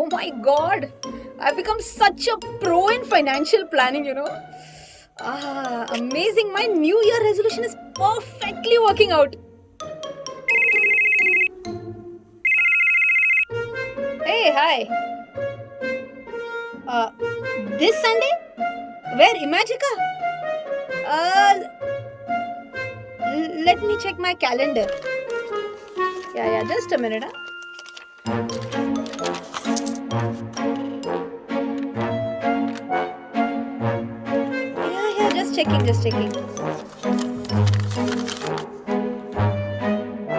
Oh my god, I've become such a pro in financial planning, Amazing. My New Year resolution is perfectly working out. Hey, hi. Uh, this Sunday? Where? Imagica? Uh, Let me check my calendar. Yeah, just a minute. Yeah, just checking.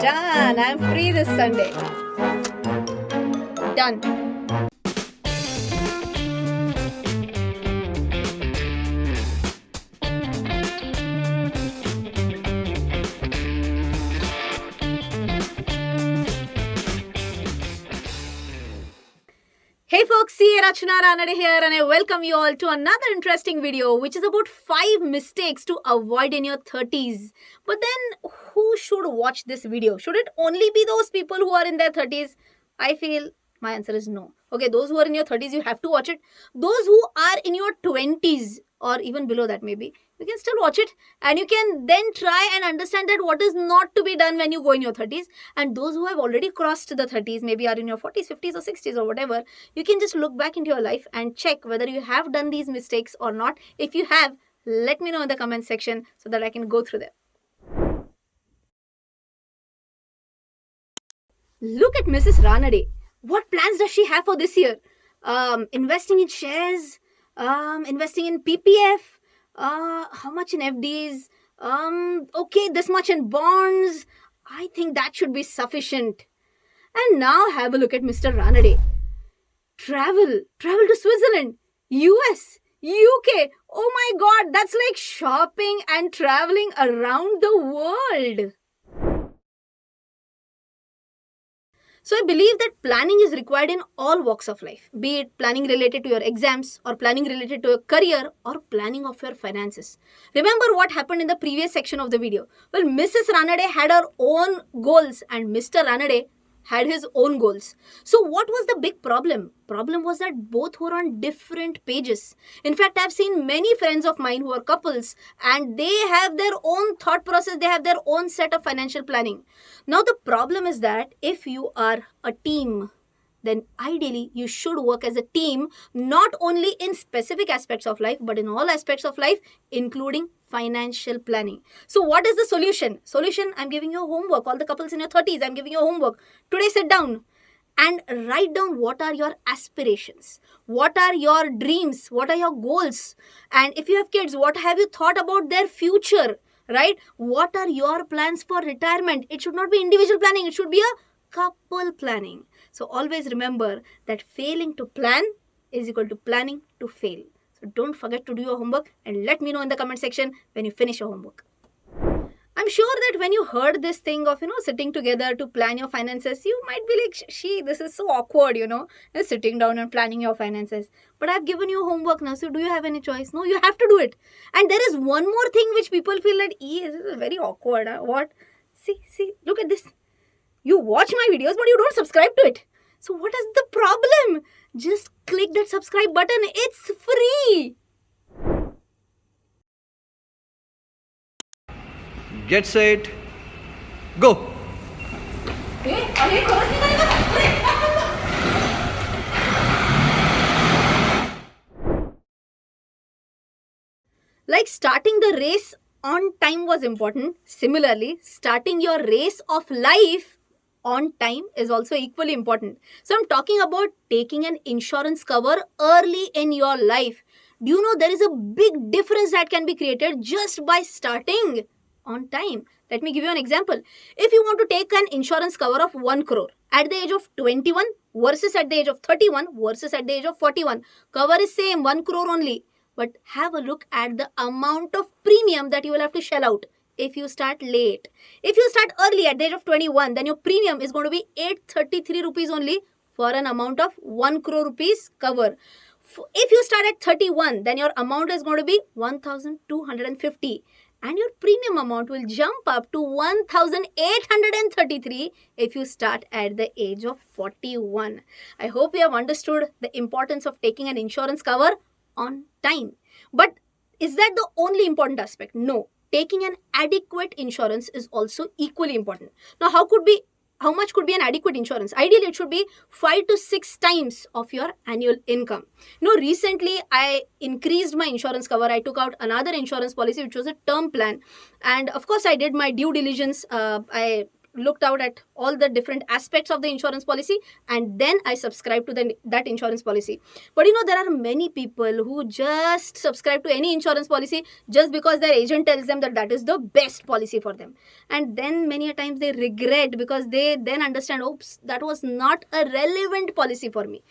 Done. I'm free this Sunday. Done. Hey folks, Rachana Ranade here and I welcome you all to another interesting video which is about 5 mistakes to avoid in your 30s. But then who should watch this video? Should it only be those people who are in their 30s? I feel my answer is no. Okay, those who are in your 30s, you have to watch it. Those who are in your 20s or even below that maybe, you can still watch it and you can then try and understand that what is not to be done when you go in your 30s. And those who have already crossed the 30s, maybe are in your 40s, 50s or 60s or whatever, you can just look back into your life and check whether you have done these mistakes or not. If you have, let me know in the comment section so that I can go through them. Look at Mrs. Ranade. What plans does she have for this year? Investing in shares, investing in PPF, how much in FDs, okay, this much in bonds. I think that should be sufficient. And now have a look at Mr. Ranade. Travel to Switzerland, US, UK. Oh my god, that's like shopping and traveling around the world. So I believe that planning is required in all walks of life, be it planning related to your exams or planning related to your career or planning of your finances. Remember what happened in the previous section of the video? Well, Mrs. Ranade had her own goals and Mr. Ranade had his own goals. So what was the big problem? Problem was that both were on different pages. In fact, I've seen many friends of mine who are couples and they have their own thought process, they have their own set of financial planning. Now the problem is that if you are a team, then ideally you should work as a team, not only in specific aspects of life, but in all aspects of life, including financial planning. So what is the solution? I'm giving you homework. All the couples in your 30s, I'm giving you homework. Today sit down and write down what are your aspirations, what are your dreams, what are your goals, and if you have kids, what have you thought about their future, right? What are your plans for retirement? It should not be individual planning, it should be a couple planning. So always remember that failing to plan is equal to planning to fail. So don't forget to do your homework and let me know in the comment section when you finish your homework. I'm sure that when you heard this thing of, sitting together to plan your finances, you might be like, this is so awkward, sitting down and planning your finances. But I've given you homework now, so do you have any choice? No, you have to do it. And there is one more thing which people feel that, this is very awkward. What? See, look at this. You watch my videos, but you don't subscribe to it. So what is the problem? Just click that subscribe button. It's free. Get set, go. Like starting the race on time was important. Similarly, starting your race of life on time is also equally important. So I'm talking about taking an insurance cover early in your life. Do you know there is a big difference that can be created just by starting on time? Let me give you an example. If you want to take an insurance cover of 1 crore at the age of 21 versus at the age of 31 versus at the age of 41, cover is same, 1 crore only. But have a look at the amount of premium that you will have to shell out if you start late. If you start early at the age of 21, then your premium is going to be 833 rupees only for an amount of 1 crore rupees cover. If you start at 31, then your amount is going to be 1250. and your premium amount will jump up to 1833 if you start at the age of 41. I hope you have understood the importance of taking an insurance cover on time. But is that the only important aspect? No. Taking an adequate insurance is also equally important. Now, how much could be an adequate insurance? Ideally, it should be 5 to 6 times of your annual income. Recently I increased my insurance cover. I took out another insurance policy, which was a term plan. And of course, I did my due diligence. I looked out at all the different aspects of the insurance policy, and then I subscribed to that insurance policy. But there are many people who just subscribe to any insurance policy just because their agent tells them that that is the best policy for them. And then many a times they regret because they then understand, oops, that was not a relevant policy for me.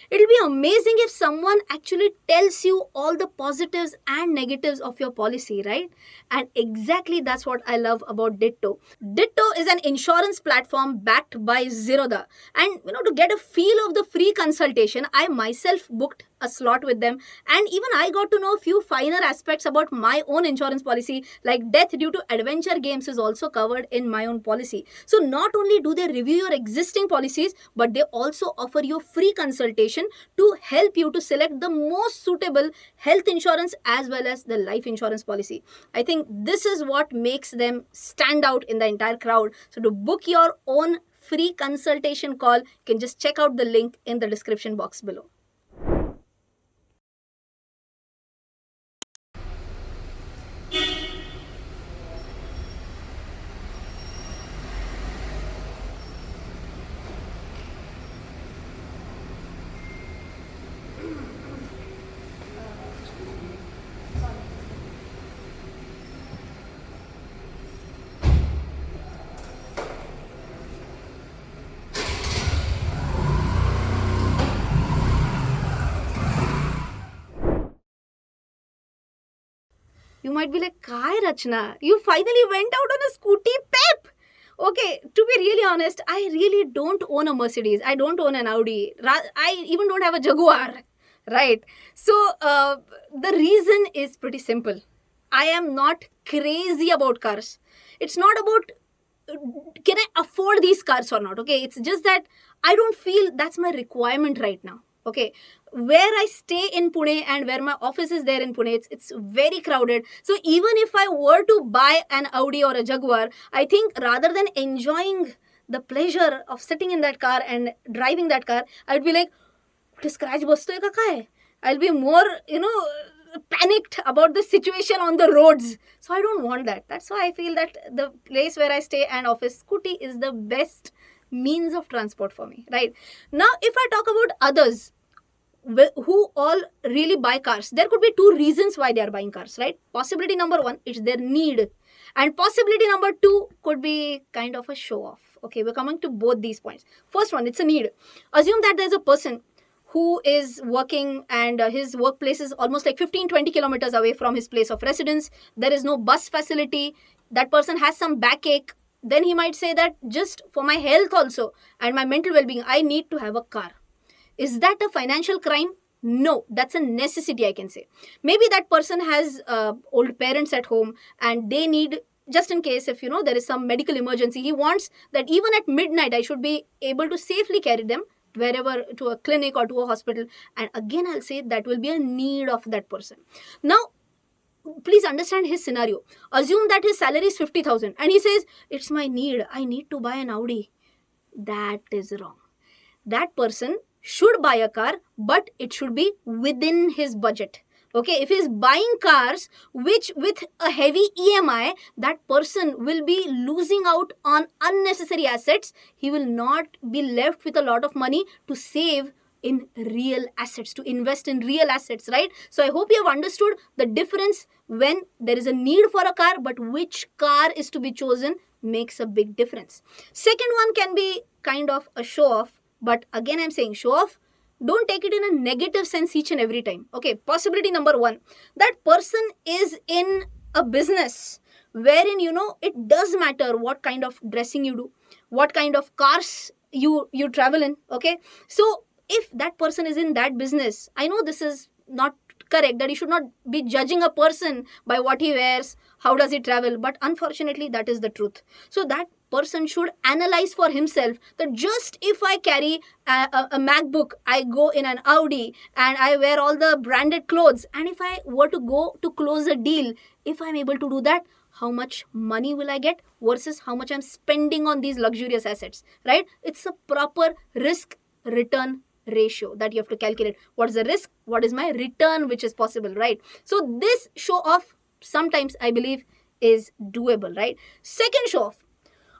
It'll be amazing if someone actually tells you all the positives and negatives of your policy, right? And exactly that's what I love about Ditto. Ditto is an insurance platform backed by Zerodha. And to get a feel of the free consultation, I myself booked a slot with them, and even I got to know a few finer aspects about my own insurance policy, like death due to adventure games is also covered in my own policy. So not only do they review your existing policies, but they also offer you free consultation to help you to select the most suitable health insurance as well as the life insurance policy. I think this is what makes them stand out in the entire crowd. So to book your own free consultation call, you can just check out the link in the description box below. You might be like, Kai Rachana, you finally went out on a scooty pep. Okay, to be really honest, I really don't own a Mercedes. I don't own an Audi. I even don't have a Jaguar, right? So the reason is pretty simple. I am not crazy about cars. It's not about can I afford these cars or not. Okay, it's just that I don't feel that's my requirement right now. Okay, where I stay in Pune and where my office is there in Pune, it's very crowded. So even if I were to buy an Audi or a Jaguar, I think rather than enjoying the pleasure of sitting in that car and driving that car, I would be like, scratch bastoy ka kai? I'll be more, panicked about the situation on the roads. So I don't want that. That's why I feel that the place where I stay and office, scooty is the best means of transport for me, right? Now, if I talk about others who all really buy cars, there could be two reasons why they are buying cars, right? Possibility number one, it's their need. And possibility number two could be kind of a show off. Okay, we're coming to both these points. First one, it's a need. Assume that there's a person who is working and his workplace is almost like 15-20 kilometers away from his place of residence. There is no bus facility. That person has some backache. Then he might say that just for my health also and my mental well-being, I need to have a car. Is that a financial crime? No, that's a necessity, I can say. Maybe that person has old parents at home and they need, just in case if there is some medical emergency, he wants that even at midnight I should be able to safely carry them wherever, to a clinic or to a hospital. And again, I'll say that will be a need of that person. Now, please understand his scenario. Assume that his salary is 50,000 and he says, it's my need, I need to buy an Audi. That is wrong. That person should buy a car, but it should be within his budget. Okay, if he's buying cars which with a heavy EMI, that person will be losing out on unnecessary assets. He will not be left with a lot of money to save in real assets, to invest in real assets, right? So I hope you have understood the difference when there is a need for a car, but which car is to be chosen makes a big difference. Second one can be kind of a show off, but again I'm saying show off, don't take it in a negative sense each and every time. Okay, possibility number one, that person is in a business wherein it does matter what kind of dressing you do, what kind of cars you travel in. Okay, so if that person is in that business, I know this is not correct that you should not be judging a person by what he wears, how does he travel, but unfortunately that is the truth. So that person should analyze for himself that just if I carry a MacBook, I go in an Audi, and I wear all the branded clothes, and if I were to go to close a deal, if I'm able to do that, how much money will I get versus how much I'm spending on these luxurious assets, right? It's a proper risk return ratio that you have to calculate. What is the risk? What is my return which is possible, right? So this show off sometimes I believe is doable, right? Second show off,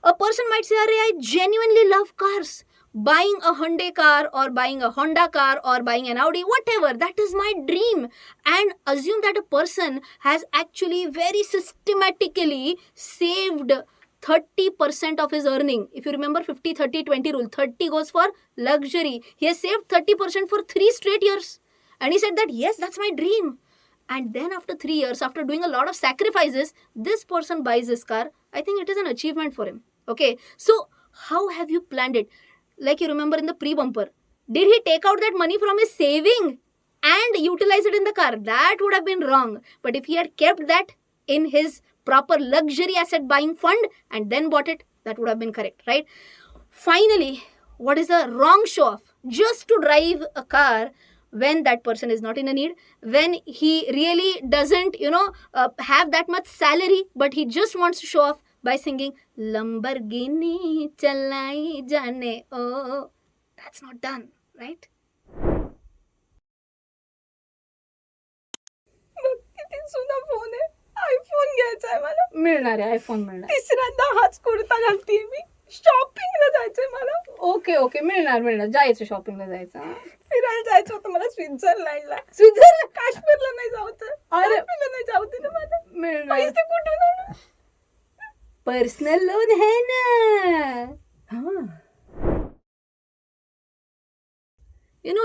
a person might say, Arey, I genuinely love cars. Buying a Hyundai car or buying a Honda car or buying an Audi, whatever, that is my dream. And assume that a person has actually very systematically saved 30% of his earning. If you remember 50-30-20 rule, 30 goes for luxury. He has saved 30% for 3 straight years. And he said that, yes, that's my dream. And then after 3 years, after doing a lot of sacrifices, this person buys this car. I think it is an achievement for him. Okay, so how have you planned it? Like you remember in the pre-bumper, did he take out that money from his saving and utilize it in the car? That would have been wrong. But if he had kept that in his proper luxury asset buying fund and then bought it, that would have been correct, right? Finally, what is the wrong show off? Just to drive a car when that person is not in a need, when he really doesn't, have that much salary, but he just wants to show off by singing Lamborghini Chalai Jane. Oh, that's not done, right? किती जुना phone आहे. IPhone घ्यायचा आहे मला. मिळणार आहे, iPhone मिळणार. तिसऱ्यांदा हाच कुर्ता घालतीये मी. शॉपिंगला जायचंय मला. ओके मिळणार. जायचं शॉपिंगला जायचं. फिरायला जायचं होतं मला स्वित्झर्लंडला. काश्मीरला नाही जायचं. काश्मीरला नाही जाऊ दे ना मला. मिळणार. पैसे कुठून आणू? पर्सनल लोन है ना.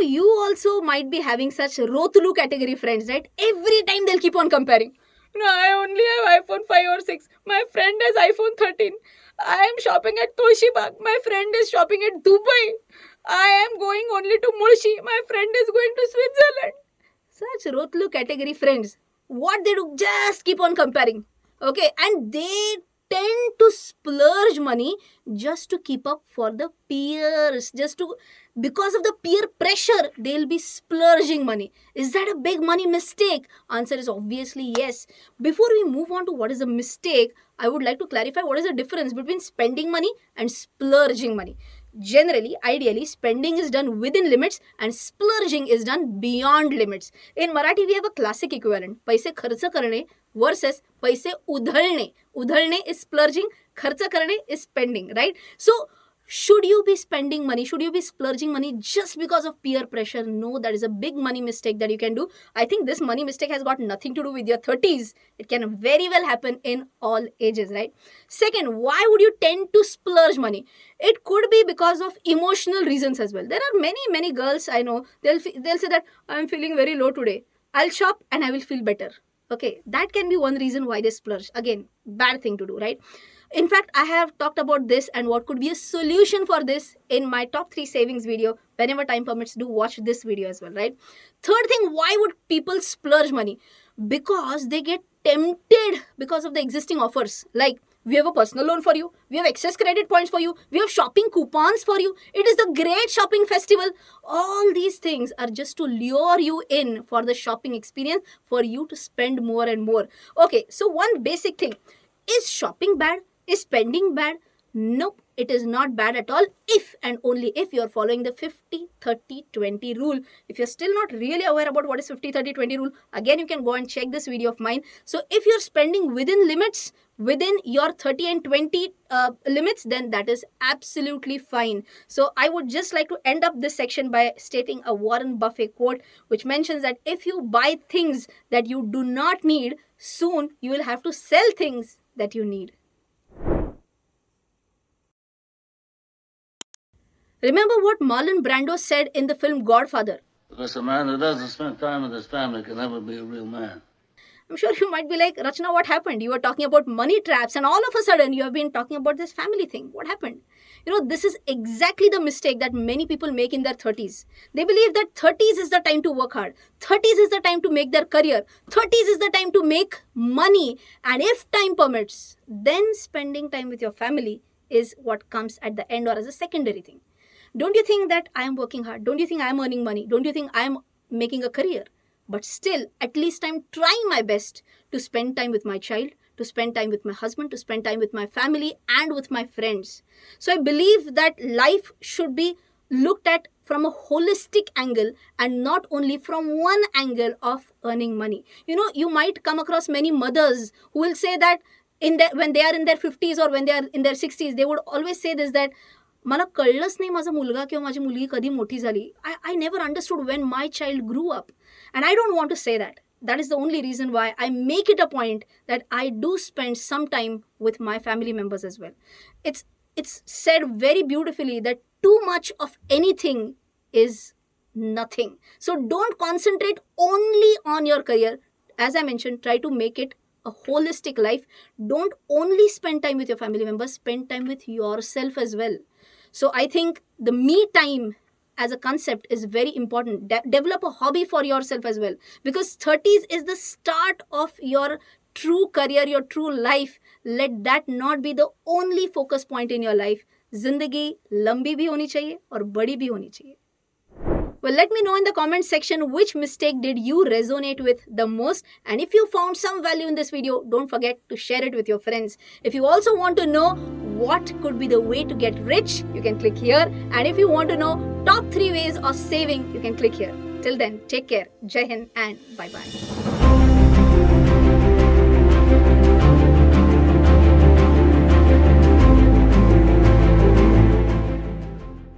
You also might be having such Rotulu category friends, right? Every time they'll keep on comparing. No, I only have iPhone 5 or 6. My friend has iPhone 13. I am shopping at Toshiba. My friend is shopping at Dubai. I am going only to Mulshi. My friend is going to Switzerland. Such Rotulu category friends. What they do, just keep on comparing. Okay, and they tend to splurge money just to keep up for the peers, because of the peer pressure, they'll be splurging money. Is that a big money mistake? Answer is obviously yes. Before we move on to what is a mistake, I would like to clarify what is the difference between spending money and splurging money. Generally, ideally, spending is done within limits and splurging is done beyond limits. In Marathi, we have a classic equivalent. पैसे खर्च करणे versus पैसे उधळणे. उधळणे is splurging, खर्च करणे is spending, right? So, should you be spending money? Should you be splurging money just because of peer pressure? No, that is a big money mistake that you can do. I think this money mistake has got nothing to do with your 30s. It can very well happen in all ages, right? Second, why would you tend to splurge money? It could be because of emotional reasons as well. There are many girls I know, they'll say that I'm feeling very low today. I'll shop and I will feel better. Okay, that can be one reason why they splurge. Again, bad thing to do, right? In fact, I have talked about this and what could be a solution for this in my top 3 savings video. Whenever time permits, do watch this video as well, right? Third thing, why would people splurge money? Because they get tempted because of the existing offers. Like, we have a personal loan for you. We have excess credit points for you. We have shopping coupons for you. It is the great shopping festival. All these things are just to lure you in for the shopping experience, for you to spend more and more. Okay, so one basic thing. Is shopping bad? Is spending bad? Nope, it is not bad at all if and only if you are following the 50-30-20 rule. If you're still not really aware about what is 50-30-20 rule, again you can go and check this video of mine. So if you're spending within limits, within your 30 and 20 limits, then that is absolutely fine. So I would just like to end up this section by stating a Warren Buffett quote, which mentions that if you buy things that you do not need, soon you will have to sell things that you need. Remember what Marlon Brando said in the film Godfather? Because a man who doesn't spend time with his family can never be a real man. I'm sure you might be like, Rachana, what happened? You were talking about money traps, and all of a sudden you have been talking about this family thing. What happened? This is exactly the mistake that many people make in their 30s. They believe that 30s is the time to work hard, 30s is the time to make their career, 30s is the time to make money, and if time permits, then spending time with your family is what comes at the end or as a secondary thing. Don't you think that I am working hard? Don't you think I am earning money? Don't you think I am making a career? But still, at least I'm trying my best to spend time with my child, to spend time with my husband, to spend time with my family and with my friends. So I believe that life should be looked at from a holistic angle and not only from one angle of earning money. You might come across many mothers who will say that when they are in their 50s or when they are in their 60s, they would always say this, that मला कळलंच नाही माझा मुलगा किंवा माझी मुलगी कधी मोठी झाली. I never understood when my child grew up. And I don't want to say that. That is the only reason why I make it a point that I do spend some time with my family members as well. It's said very beautifully that too much of anything is nothing. So don't concentrate only on your career. As I mentioned, try to make it a holistic life. Don't only spend time with your family members, spend time with yourself as well. So I think the me time as a concept is very important. Develop a hobby for yourself as well, because 30s is the start of your true career, your true life. Let that not be the only focus point in your life. जिंदगी लंबी भी होनी चाहिए और बड़ी भी होनी चाहिए. Well, let me know in the comment section which mistake did you resonate with the most. And if you found some value in this video, don't forget to share it with your friends. If you also want to know what could be the way to get rich, you can click here. And if you want to know top 3 ways of saving, you can click here. Till then, take care. Jai Hind and bye-bye.